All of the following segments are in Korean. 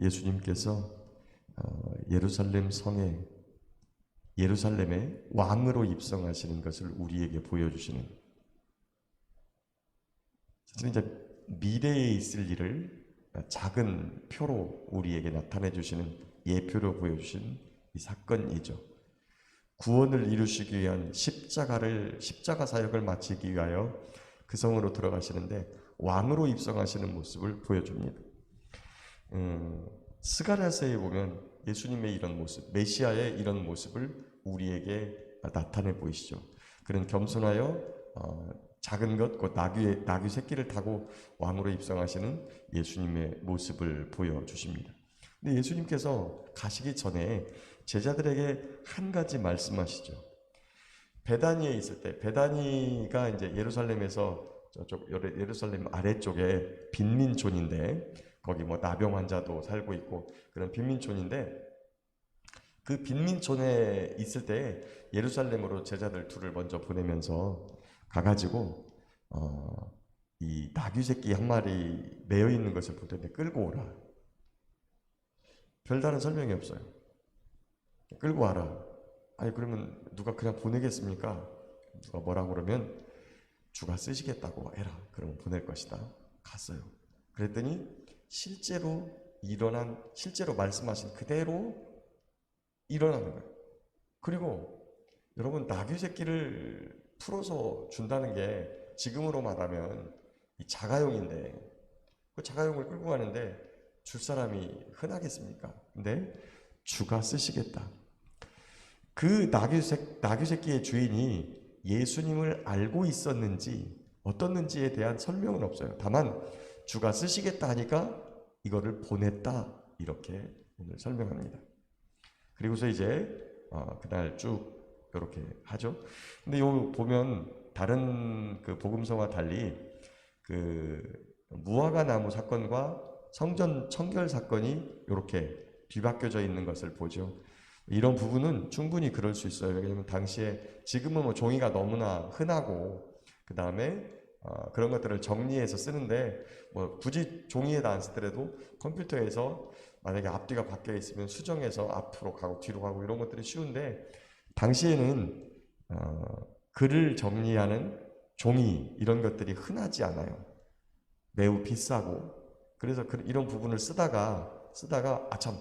예수님께서 예루살렘에 왕으로 입성하시는 것을 우리에게 보여주시는, 사실 이제 미래에 있을 일을 작은 표로 우리에게 나타내 주시는, 예표로 보여주신 이 사건이죠. 구원을 이루시기 위한 십자가 사역을 마치기 위하여 그 성으로 들어가시는데 왕으로 입성하시는 모습을 보여줍니다. 스가랴서에 보면 예수님의 이런 모습, 메시아의 이런 모습을 우리에게 나타내 보이시죠. 그는 겸손하여 작은 것, 곧 나귀 새끼를 타고 왕으로 입성하시는 예수님의 모습을 보여주십니다. 근데 예수님께서 가시기 전에 제자들에게 한 가지 말씀하시죠. 베다니에 있을 때, 베다니가 이제 예루살렘에서 저쪽 예루살렘 아래쪽에 빈민촌인데, 거기 뭐 나병 환자도 살고 있고 그런 빈민촌인데, 그 빈민촌에 있을 때 예루살렘으로 제자들 둘을 먼저 보내면서 가가지고 이 나귀 새끼 한 마리 매여 있는 것을 볼 텐데 끌고 오라. 별다른 설명이 없어요. 끌고 와라. 아니 그러면 누가 그냥 보내겠습니까? 누가 뭐라고 그러면 주가 쓰시겠다고 해라. 그러면 보낼 것이다. 갔어요. 그랬더니 실제로 말씀하신 그대로 일어나는 거예요. 그리고 여러분, 나귀 새끼를 풀어서 준다는 게 지금으로 말하면 이 자가용인데, 그 자가용을 끌고 가는데 줄 사람이 흔하겠습니까? 근데 주가 쓰시겠다. 그 나귀 새끼의 주인이 예수님을 알고 있었는지 어떻는지에 대한 설명은 없어요. 다만 주가 쓰시겠다 하니까 이거를 보냈다, 이렇게 오늘 설명합니다. 그리고서 이제 그날 쭉 이렇게 하죠. 근데 요 보면 다른 그 복음서와 달리 그 무화과 나무 사건과 성전 청결 사건이 이렇게 뒤바뀌어져 있는 것을 보죠. 이런 부분은 충분히 그럴 수 있어요. 왜냐하면 당시에, 지금은 뭐 종이가 너무나 흔하고 그 다음에 그런 것들을 정리해서 쓰는데, 뭐 굳이 종이에다 안 쓰더라도 컴퓨터에서 만약에 앞뒤가 바뀌어 있으면 수정해서 앞으로 가고 뒤로 가고 이런 것들이 쉬운데, 당시에는 글을 정리하는 종이 이런 것들이 흔하지 않아요. 매우 비싸고. 그래서 이런 부분을 쓰다가 참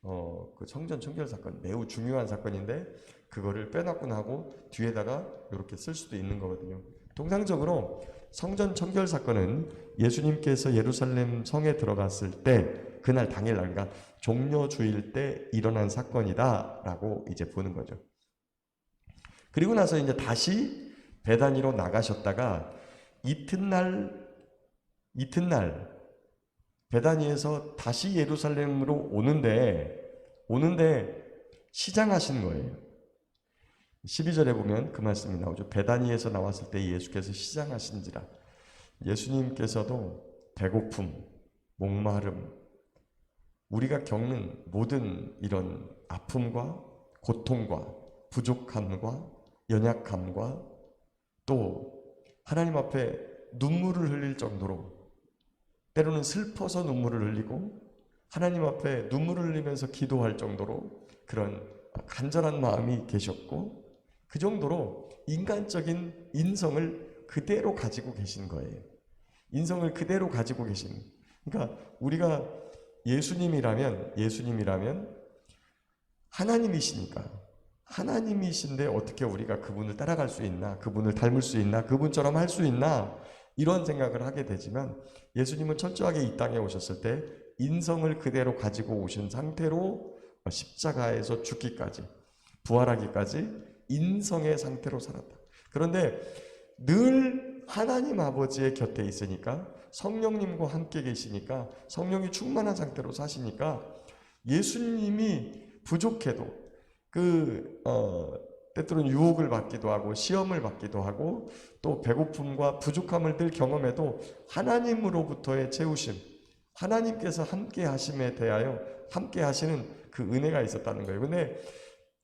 그 성전 청결 사건 매우 중요한 사건인데 그거를 빼놨구나 하고 뒤에다가 이렇게 쓸 수도 있는 거거든요. 통상적으로 성전 청결 사건은 예수님께서 예루살렘 성에 들어갔을 때 그날 당일날, 그러니까 종려주일 때 일어난 사건이다라고 이제 보는 거죠. 그리고 나서 이제 다시 베다니로 나가셨다가 이튿날 베다니에서 다시 예루살렘으로 오는데 시장하신 거예요. 12절에 보면 그 말씀이 나오죠. 베다니에서 나왔을 때 예수께서 시장하신지라. 예수님께서도 배고픔, 목마름, 우리가 겪는 모든 이런 아픔과 고통과 부족함과 연약함과 또 하나님 앞에 눈물을 흘릴 정도로, 때로는 슬퍼서 눈물을 흘리고 하나님 앞에 눈물을 흘리면서 기도할 정도로 그런 간절한 마음이 계셨고, 그 정도로 인간적인 인성을 그대로 가지고 계신 거예요. 인성을 그대로 가지고 계신. 그러니까 우리가 예수님이라면 하나님이시니까, 하나님이신데 어떻게 우리가 그분을 따라갈 수 있나, 그분을 닮을 수 있나, 그분처럼 할 수 있나, 이런 생각을 하게 되지만, 예수님은 철저하게 이 땅에 오셨을 때 인성을 그대로 가지고 오신 상태로 십자가에서 죽기까지, 부활하기까지 인성의 상태로 살았다. 그런데 늘 하나님 아버지의 곁에 있으니까, 성령님과 함께 계시니까, 성령이 충만한 상태로 사시니까 예수님이 부족해도 때때로는 유혹을 받기도 하고 시험을 받기도 하고 또 배고픔과 부족함을 늘 경험해도 하나님으로부터의 채우심, 하나님께서 함께 하심에 대하여 함께 하시는 그 은혜가 있었다는 거예요. 근데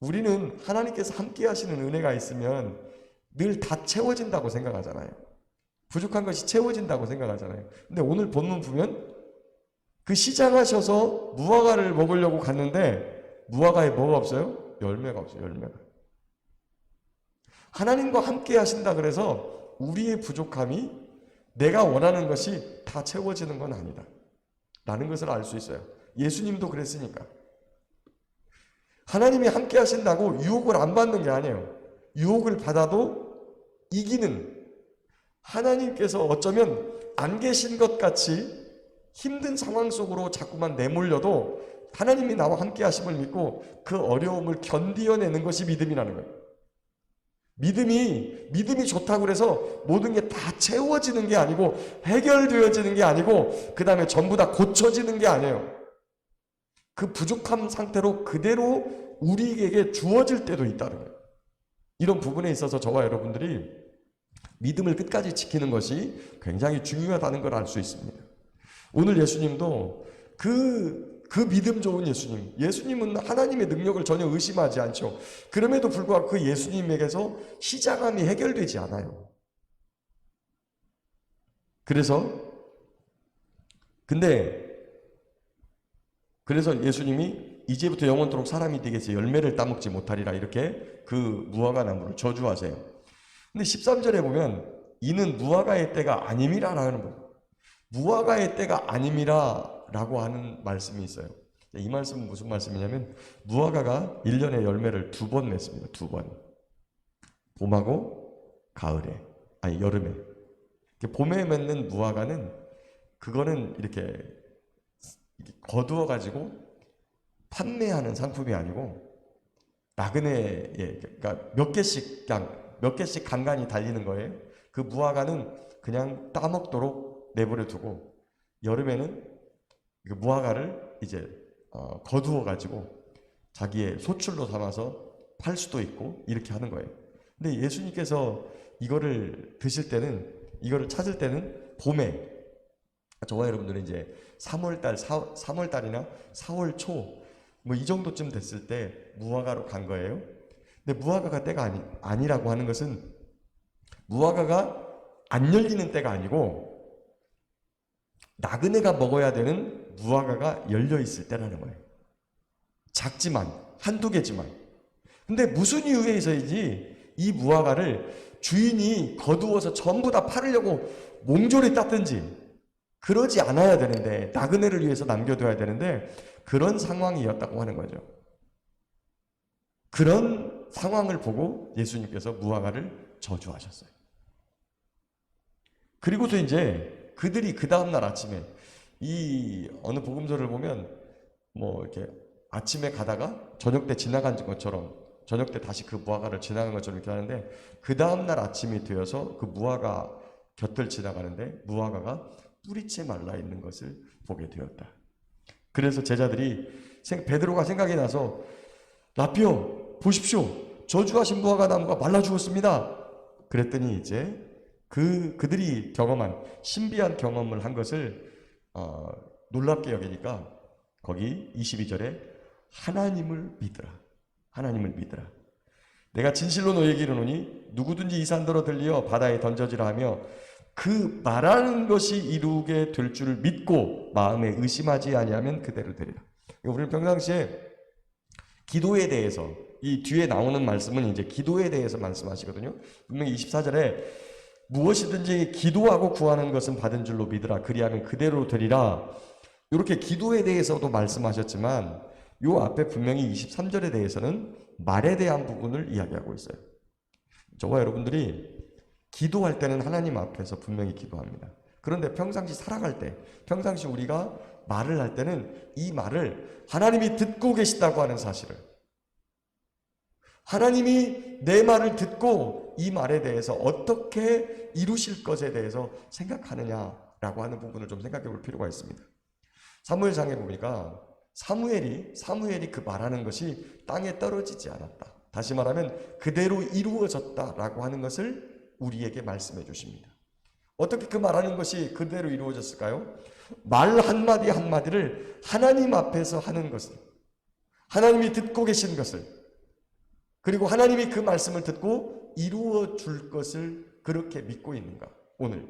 우리는 하나님께서 함께 하시는 은혜가 있으면 늘 다 채워진다고 생각하잖아요. 부족한 것이 채워진다고 생각하잖아요. 근데 오늘 본문 보면 그 시장하셔서 무화과를 먹으려고 갔는데 무화과에 뭐가 없어요? 열매가 없어요. 열매가. 하나님과 함께 하신다 그래서 우리의 부족함이 내가 원하는 것이 다 채워지는 건 아니다 라는 것을 알 수 있어요. 예수님도 그랬으니까. 하나님이 함께 하신다고 유혹을 안 받는 게 아니에요. 유혹을 받아도 이기는, 하나님께서 어쩌면 안 계신 것 같이 힘든 상황 속으로 자꾸만 내몰려도 하나님이 나와 함께 하심을 믿고 그 어려움을 견디어내는 것이 믿음이라는 거예요. 믿음이 좋다고 해서 모든 게 다 채워지는 게 아니고 해결되어지는 게 아니고 그 다음에 전부 다 고쳐지는 게 아니에요. 그 부족한 상태로 그대로 우리에게 주어질 때도 있다는 거예요. 이런 부분에 있어서 저와 여러분들이 믿음을 끝까지 지키는 것이 굉장히 중요하다는 걸 알 수 있습니다. 오늘 예수님도 그 믿음 좋은 예수님은 하나님의 능력을 전혀 의심하지 않죠. 그럼에도 불구하고 그 예수님에게서 시장함이 해결되지 않아요. 그래서 예수님이 이제부터 영원토록 사람이 되겠어 열매를 따먹지 못하리라 이렇게 그 무화과 나무를 저주하세요. 근데 13절에 보면 이는 무화과의 때가 아님이라 라는 거. 무화과의 때가 아님이라 라고 하는 말씀이 있어요. 이 말씀은 무슨 말씀이냐면 무화과가 1년에 열매를 2번 맺습니다. 2번. 봄하고 여름에. 봄에 맺는 무화과는 그거는 이렇게 거두어 가지고 판매하는 상품이 아니고 나그네에 그러니까 몇 개씩 간간히 달리는 거예요. 그 무화과는 그냥 따먹도록 내버려 두고 여름에는 그 무화과를 이제 거두어 가지고 자기의 소출로 삼아서 팔 수도 있고 이렇게 하는 거예요. 근데 예수님께서 이거를 찾을 때는 봄에 저와 여러분들은 이제 3월달이나 4월 초 뭐 이 정도쯤 됐을 때 무화과로 간 거예요. 근데 무화과가 때가 아니라고 하는 것은 무화과가 안 열리는 때가 아니고 나그네가 먹어야 되는 무화과가 열려 있을 때라는 거예요. 작지만 한두 개지만. 근데 무슨 이유에서인지 이 무화과를 주인이 거두어서 전부 다 팔으려고 몽졸이 땄든지 그러지 않아야 되는데 나그네를 위해서 남겨둬야 되는데 그런 상황이었다고 하는 거죠. 그런 상황을 보고 예수님께서 무화과를 저주하셨어요. 그리고도 이제 그들이 그 다음날 아침에 이 어느 복음서를 보면 뭐 이렇게 아침에 가다가 저녁 때 지나간 것처럼 저녁 때 다시 그 무화과를 지나간 것처럼 이렇게 하는데 그 다음날 아침이 되어서 그 무화과 곁을 지나가는데 무화과가 뿌리채 말라 있는 것을 보게 되었다. 그래서 제자들이 베드로가 생각이 나서 라피오 보십시오. 저주하신 무화과 나무가 말라 죽었습니다. 그랬더니 이제 그들이 경험한 신비한 경험을 한 것을 놀랍게 여기니까 거기 22절에 하나님을 믿으라. 내가 진실로 너희에게 이르노니 누구든지 이 산더러 들리어 바다에 던져지라 하며 그 말하는 것이 이루게 될 줄 믿고 마음에 의심하지 아니하면 그대로 되리라. 우리는 평상시에 기도에 대해서 이 뒤에 나오는 말씀은 이제 기도에 대해서 말씀하시거든요. 분명히 24절에 무엇이든지 기도하고 구하는 것은 받은 줄로 믿으라. 그리하면 그대로 되리라. 이렇게 기도에 대해서도 말씀하셨지만 요 앞에 분명히 23절에 대해서는 말에 대한 부분을 이야기하고 있어요. 저와 여러분들이 기도할 때는 하나님 앞에서 분명히 기도합니다. 그런데 평상시 살아갈 때, 평상시 우리가 말을 할 때는 이 말을 하나님이 듣고 계시다고 하는 사실을, 하나님이 내 말을 듣고 이 말에 대해서 어떻게 이루실 것에 대해서 생각하느냐라고 하는 부분을 좀 생각해 볼 필요가 있습니다. 사무엘상에 보니까 사무엘이 그 말하는 것이 땅에 떨어지지 않았다. 다시 말하면 그대로 이루어졌다라고 하는 것을 우리에게 말씀해 주십니다. 어떻게 그 말하는 것이 그대로 이루어졌을까요? 말 한마디 한마디를 하나님 앞에서 하는 것을, 하나님이 듣고 계신 것을, 그리고 하나님이 그 말씀을 듣고 이루어 줄 것을 그렇게 믿고 있는가 오늘.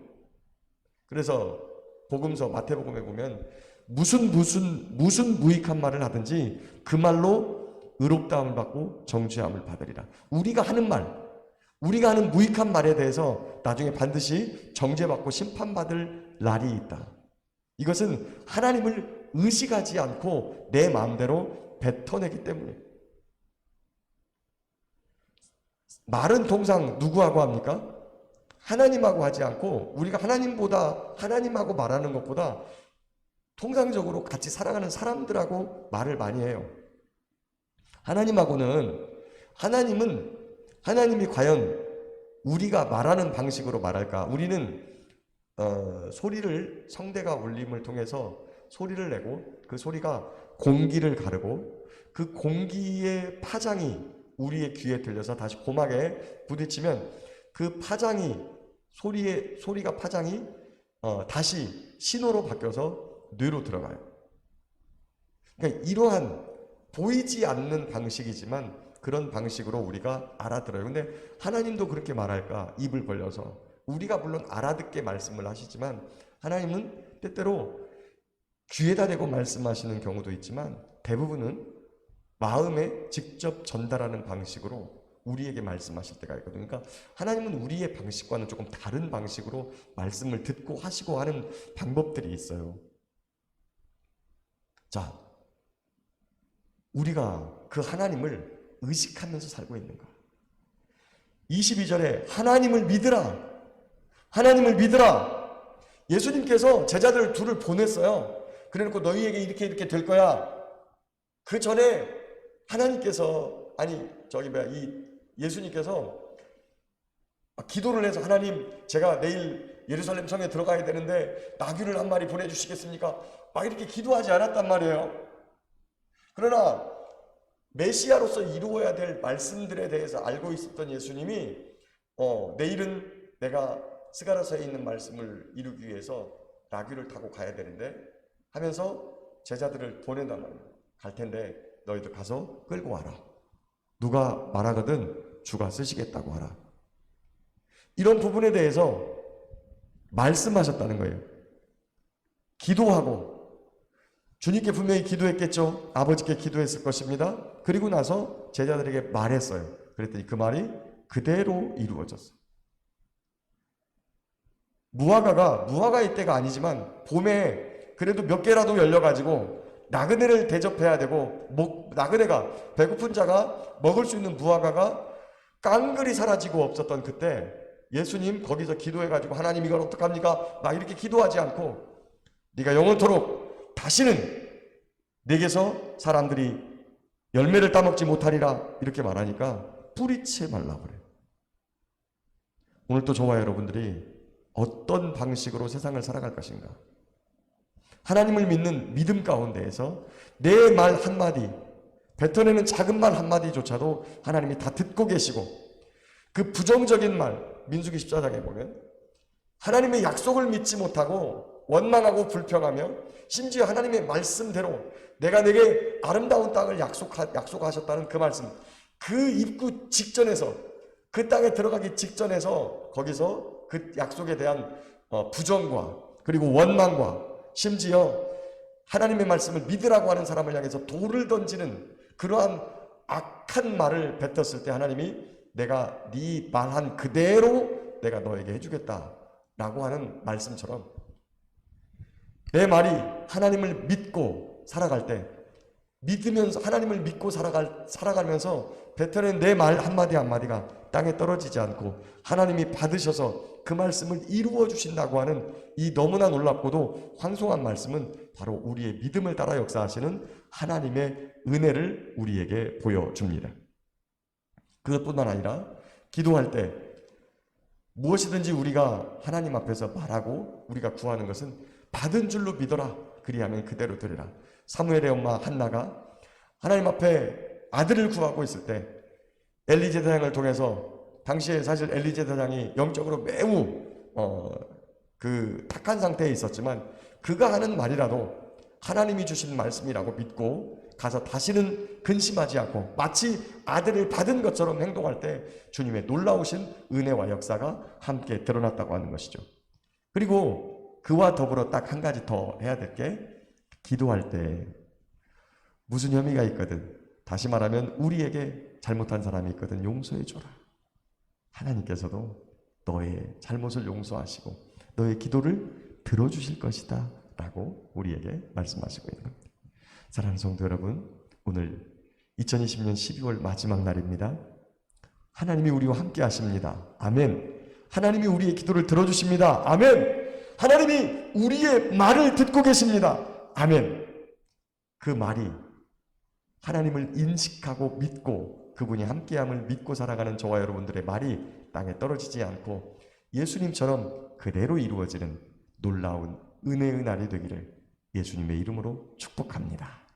그래서 복음서 마태복음에 보면 무슨 무익한 말을 하든지 그 말로 의롭다함을 받고 정죄함을 받으리라. 우리가 하는 말, 우리가 하는 무익한 말에 대해서 나중에 반드시 정죄받고 심판받을 날이 있다. 이것은 하나님을 의식하지 않고 내 마음대로 뱉어내기 때문에. 말은 통상 누구하고 합니까? 하나님하고 하지 않고, 우리가 하나님하고 말하는 것보다 통상적으로 같이 살아가는 사람들하고 말을 많이 해요. 하나님이 과연 우리가 말하는 방식으로 말할까? 우리는 소리를, 성대가 울림을 통해서 소리를 내고, 그 소리가 공기를 가르고, 그 공기의 파장이 우리의 귀에 들려서 다시 고막에 부딪히면 그 파장이, 소리가 파장이 다시 신호로 바뀌어서 뇌로 들어가요. 그러니까 이러한 보이지 않는 방식이지만 그런 방식으로 우리가 알아들어요. 근데 하나님도 그렇게 말할까? 입을 벌려서. 우리가 물론 알아듣게 말씀을 하시지만 하나님은 때때로 귀에다 대고 말씀하시는 경우도 있지만 대부분은 마음에 직접 전달하는 방식으로 우리에게 말씀하실 때가 있거든요. 그러니까 하나님은 우리의 방식과는 조금 다른 방식으로 말씀을 듣고 하시고 하는 방법들이 있어요. 자, 우리가 그 하나님을 의식하면서 살고 있는가? 22절에 하나님을 믿으라. 하나님을 믿으라. 예수님께서 제자들 둘을 보냈어요. 그래놓고 너희에게 이렇게 될 거야. 그 전에 하나님께서, 예수님께서 기도를 해서, 하나님, 제가 내일 예루살렘 성에 들어가야 되는데 나귀를 한 마리 보내주시겠습니까? 막 이렇게 기도하지 않았단 말이에요. 그러나 메시아로서 이루어야 될 말씀들에 대해서 알고 있었던 예수님이 내일은 내가 스가랴서에 있는 말씀을 이루기 위해서 나귀를 타고 가야 되는데 하면서 제자들을 보낸단 말이에요. 갈 텐데 너희들 가서 끌고 와라. 누가 말하거든 주가 쓰시겠다고 하라. 이런 부분에 대해서 말씀하셨다는 거예요. 기도하고, 주님께 분명히 기도했겠죠. 아버지께 기도했을 것입니다. 그리고 나서 제자들에게 말했어요. 그랬더니 그 말이 그대로 이루어졌어요. 무화과의 때가 아니지만 봄에 그래도 몇 개라도 열려가지고 나그네를 대접해야 되고, 나그네가, 배고픈 자가 먹을 수 있는 무화과가 깡그리 사라지고 없었던 그때 예수님 거기서 기도해가지고 하나님 이걸 어떡합니까? 막 이렇게 기도하지 않고 네가 영원토록 다시는 내게서 사람들이 열매를 따먹지 못하리라 이렇게 말하니까 뿌리채 말라버려요. 오늘 또 저와 여러분들이 어떤 방식으로 세상을 살아갈 것인가? 하나님을 믿는 믿음 가운데에서 내 말 한마디, 뱉어내는 작은 말 한마디조차도 하나님이 다 듣고 계시고, 그 부정적인 말, 민수기 14장에 보면 하나님의 약속을 믿지 못하고 원망하고 불평하며, 심지어 하나님의 말씀대로 내가 내게 아름다운 땅을 약속하셨다는 그 말씀, 그 입구 직전에서, 그 땅에 들어가기 직전에서 거기서 그 약속에 대한 부정과 그리고 원망과, 심지어 하나님의 말씀을 믿으라고 하는 사람을 향해서 돌을 던지는 그러한 악한 말을 뱉었을 때 하나님이 내가 네 말한 그대로 내가 너에게 해주겠다라고 하는 말씀처럼, 내 말이 하나님을 믿고 살아갈 때, 믿으면서 하나님을 믿고 살아가면서 뱉어낸 내 말 한마디 한마디가 땅에 떨어지지 않고 하나님이 받으셔서 그 말씀을 이루어 주신다고 하는 이 너무나 놀랍고도 황송한 말씀은 바로 우리의 믿음을 따라 역사하시는 하나님의 은혜를 우리에게 보여줍니다. 그것뿐만 아니라 기도할 때 무엇이든지 우리가 하나님 앞에서 말하고 우리가 구하는 것은 받은 줄로 믿어라. 그리하면 그대로 되리라. 사무엘의 엄마 한나가 하나님 앞에 아들을 구하고 있을 때 엘리 제사장을 통해서, 당시에 사실 엘리 제사장이 영적으로 매우 탁한 상태에 있었지만 그가 하는 말이라도 하나님이 주신 말씀이라고 믿고 가서 다시는 근심하지 않고 마치 아들을 받은 것처럼 행동할 때 주님의 놀라우신 은혜와 역사가 함께 드러났다고 하는 것이죠. 그리고 그와 더불어 딱 한 가지 더 해야 될 게, 기도할 때 무슨 혐의가 있거든, 다시 말하면 우리에게 잘못한 사람이 있거든 용서해 줘라. 하나님께서도 너의 잘못을 용서하시고 너의 기도를 들어주실 것이다 라고 우리에게 말씀하시고 있는 겁니다. 사랑하는 성도 여러분, 오늘 2020년 12월 마지막 날입니다. 하나님이 우리와 함께 하십니다. 아멘. 하나님이 우리의 기도를 들어주십니다. 아멘. 하나님이 우리의 말을 듣고 계십니다. 아멘. 그 말이 하나님을 인식하고 믿고 그분이 함께함을 믿고 살아가는 저와 여러분들의 말이 땅에 떨어지지 않고 예수님처럼 그대로 이루어지는 놀라운 은혜의 날이 되기를 예수님의 이름으로 축복합니다.